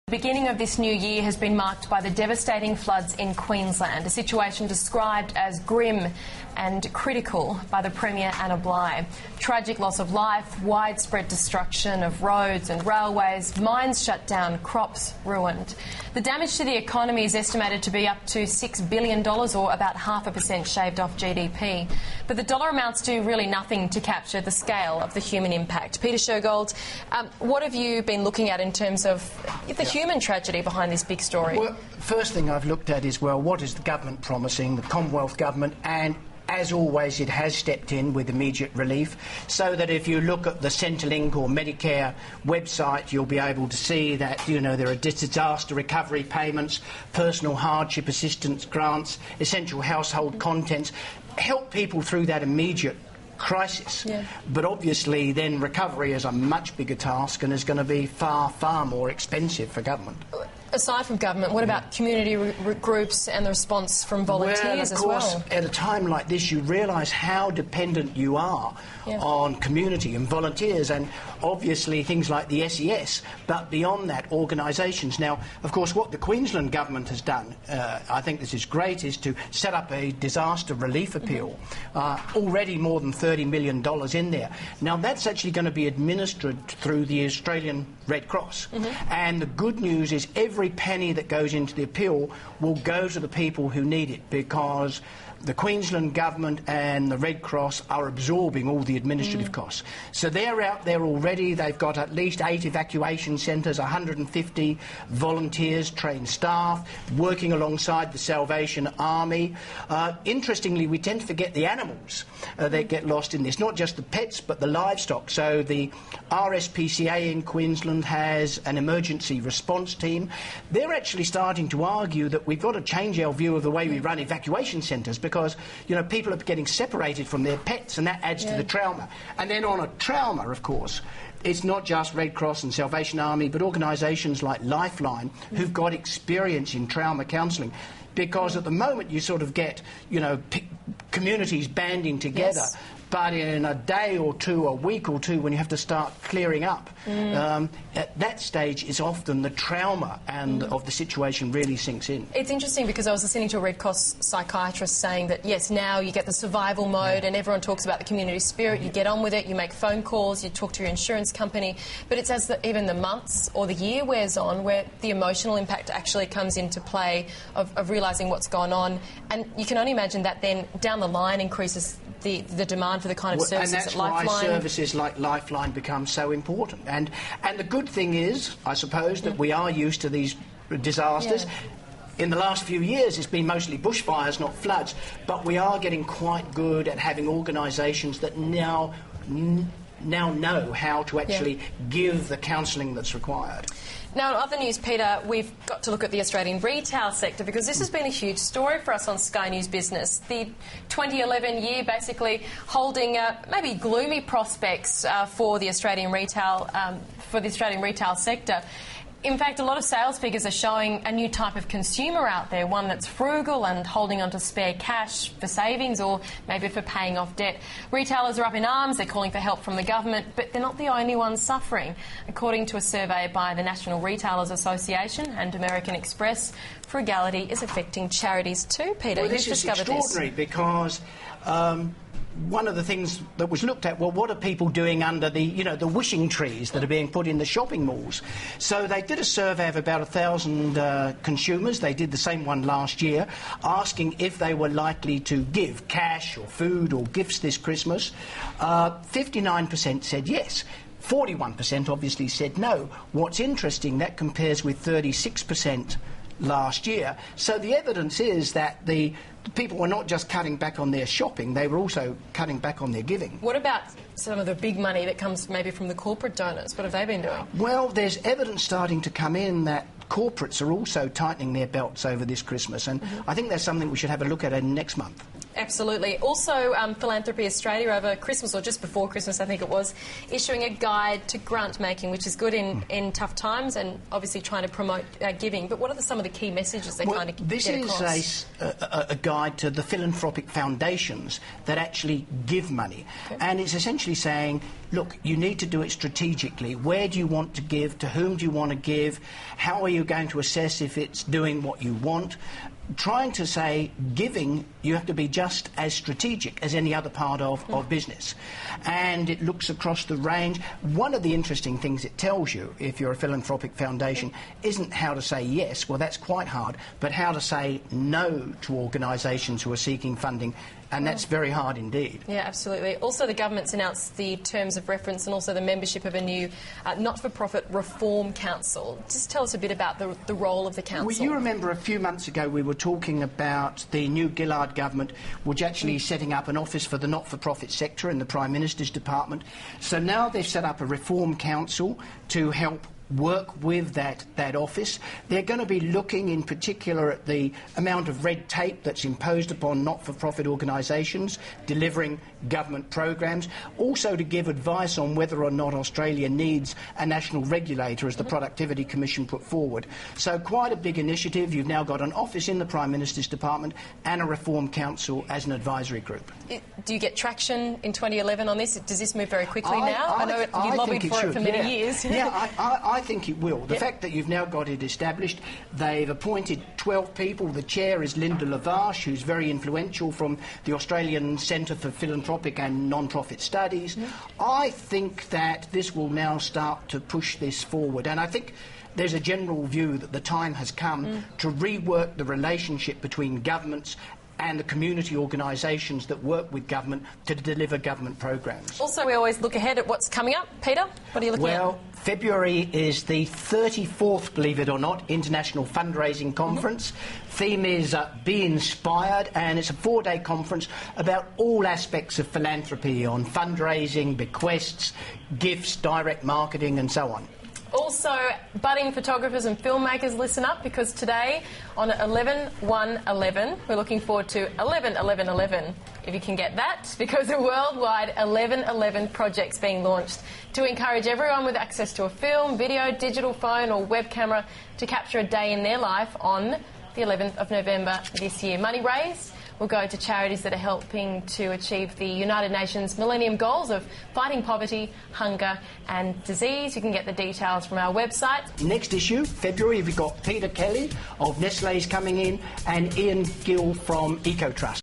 The beginning of this new year has been marked by the devastating floods in Queensland, a situation described as grim and critical by the Premier Anna Bligh. Tragic loss of life, widespread destruction of roads and railways, mines shut down, crops ruined. The damage to the economy is estimated to be up to $6 billion, or about 0.5% shaved off GDP. But the dollar amounts do really nothing to capture the scale of the human impact. Peter Shergold, what have you been looking at in terms of the human tragedy behind this big story? Well, first thing I've looked at is, well, what is the government promising, the Commonwealth government, and as always, it has stepped in with immediate relief, so that if you look at the Centrelink or Medicare website, you'll be able to see that, you know, there are disaster recovery payments, personal hardship assistance grants, essential household contents, help people through that immediate crisis. Yeah. But obviously then recovery is a much bigger task and is going to be far, far more expensive for government. Aside from government, what about community groups and the response from volunteers as well? Of course, at a time like this, you realise how dependent you are on community and volunteers, and obviously things like the SES, but beyond that, organisations. Now, of course, what the Queensland government has done, I think this is great, is to set up a disaster relief appeal. Already more than $30 million in there. Now, that's actually going to be administered through the Australian Red Cross. And the good news is every penny that goes into the appeal will go to the people who need it, because the Queensland government and the Red Cross are absorbing all the administrative costs. So they're out there already. They've got at least 8 evacuation centres, 150 volunteers, trained staff, working alongside the Salvation Army. Interestingly, we tend to forget the animals that get lost in this, not just the pets but the livestock. So the RSPCA in Queensland has an emergency response team. They're actually starting to argue that we've got to change our view of the way we run evacuation centres, because, you know, people are getting separated from their pets, and that adds to the trauma. And then on a trauma, of course, it's not just Red Cross and Salvation Army, but organisations like Lifeline, who've got experience in trauma counselling. Because at the moment you sort of get, you know, communities banding together. But in a day or two, a week or two, when you have to start clearing up, at that stage is often the trauma and of the situation really sinks in. It's interesting because I was listening to a Red Cross psychiatrist saying that, yes, now you get the survival mode and everyone talks about the community spirit, you get on with it, you make phone calls, you talk to your insurance company, but it's as even the months or the year wears on where the emotional impact actually comes into play of realising what's gone on, and you can only imagine that then down the line increases the demand for the kind of services that Lifeline... And that's why services like Lifeline become so important. And the good thing is, I suppose, that we are used to these disasters. In the last few years, it's been mostly bushfires, not floods. But we are getting quite good at having organisations that now know how to actually give the counselling that's required. Now, in other news, Peter, we've got to look at the Australian retail sector, because this has been a huge story for us on Sky News Business. The 2011 year basically holding maybe gloomy prospects for the Australian retail sector. In fact, a lot of sales figures are showing a new type of consumer out there, one that's frugal and holding on to spare cash for savings or maybe for paying off debt. Retailers are up in arms, they're calling for help from the government, but they're not the only ones suffering. According to a survey by the National Retailers Association and American Express, frugality is affecting charities too. Peter, well, this is extraordinary because... one of the things that was looked at, well, what are people doing under the, you know, the wishing trees that are being put in the shopping malls? So they did a survey of about 1,000 consumers. They did the same one last year, asking if they were likely to give cash or food or gifts this Christmas. 59% said yes. 41% obviously said no. What's interesting, that compares with 36% last year. So the evidence is that the people were not just cutting back on their shopping, they were also cutting back on their giving. What about some of the big money that comes maybe from the corporate donors? What have they been doing? Well, there's evidence starting to come in that corporates are also tightening their belts over this Christmas, and I think that's something we should have a look at in next month. Absolutely. Also, Philanthropy Australia over Christmas, or just before Christmas I think it was, issuing a guide to grant making, which is good in tough times and obviously trying to promote giving. But what are some of the key messages they kind of get across? This is a guide to the philanthropic foundations that actually give money. Okay. And it's essentially saying look, you need to do it strategically. Where do you want to give? To whom do you want to give? How are you going to assess if it's doing what you want? Trying to say, giving, you have to be just as strategic as any other part of business. And it looks across the range. One of the interesting things it tells you, if you're a philanthropic foundation, isn't how to say yes, well, that's quite hard, but how to say no to organisations who are seeking funding. And that's very hard indeed. Yeah, absolutely. Also, the government's announced the terms of reference and also the membership of a new not-for-profit reform council. Just tell us a bit about the role of the council. Well, you remember a few months ago we were talking about the new Gillard government was actually setting up an office for the not-for-profit sector in the Prime Minister's department. So now they've set up a reform council to help work with that office. They're going to be looking in particular at the amount of red tape that's imposed upon not-for-profit organisations delivering government programs, also to give advice on whether or not Australia needs a national regulator, as the Productivity Commission put forward. So quite a big initiative. You've now got an office in the Prime Minister's department and a reform council as an advisory group. Do you get traction in 2011 on this? Does this move very quickly now? I know you lobbied for it for many years. Yeah, I think it will. The fact that you've now got it established, they've appointed 12 people. The chair is Linda Lavache, who's very influential from the Australian Centre for Philanthropic and Non-Profit Studies. I think that this will now start to push this forward, and I think there's a general view that the time has come to rework the relationship between governments and the community organisations that work with government to deliver government programs. Also, we always look ahead at what's coming up. Peter, what are you looking at? Well, February is the 34th, believe it or not, International Fundraising Conference. Theme is Be Inspired, and it's a 4-day conference about all aspects of philanthropy on fundraising, bequests, gifts, direct marketing and so on. Also, budding photographers and filmmakers, listen up, because today on 11/1/11 we're looking forward to 11/11/11, if you can get that, because a worldwide 11/11 project's being launched to encourage everyone with access to a film, video, digital phone or web camera to capture a day in their life on the 11th of November this year. Money raised will go to charities that are helping to achieve the United Nations Millennium Goals of fighting poverty, hunger and disease. You can get the details from our website. Next issue, February, we've got Peter Kelly of Nestlé's coming in and Ian Gill from EcoTrust.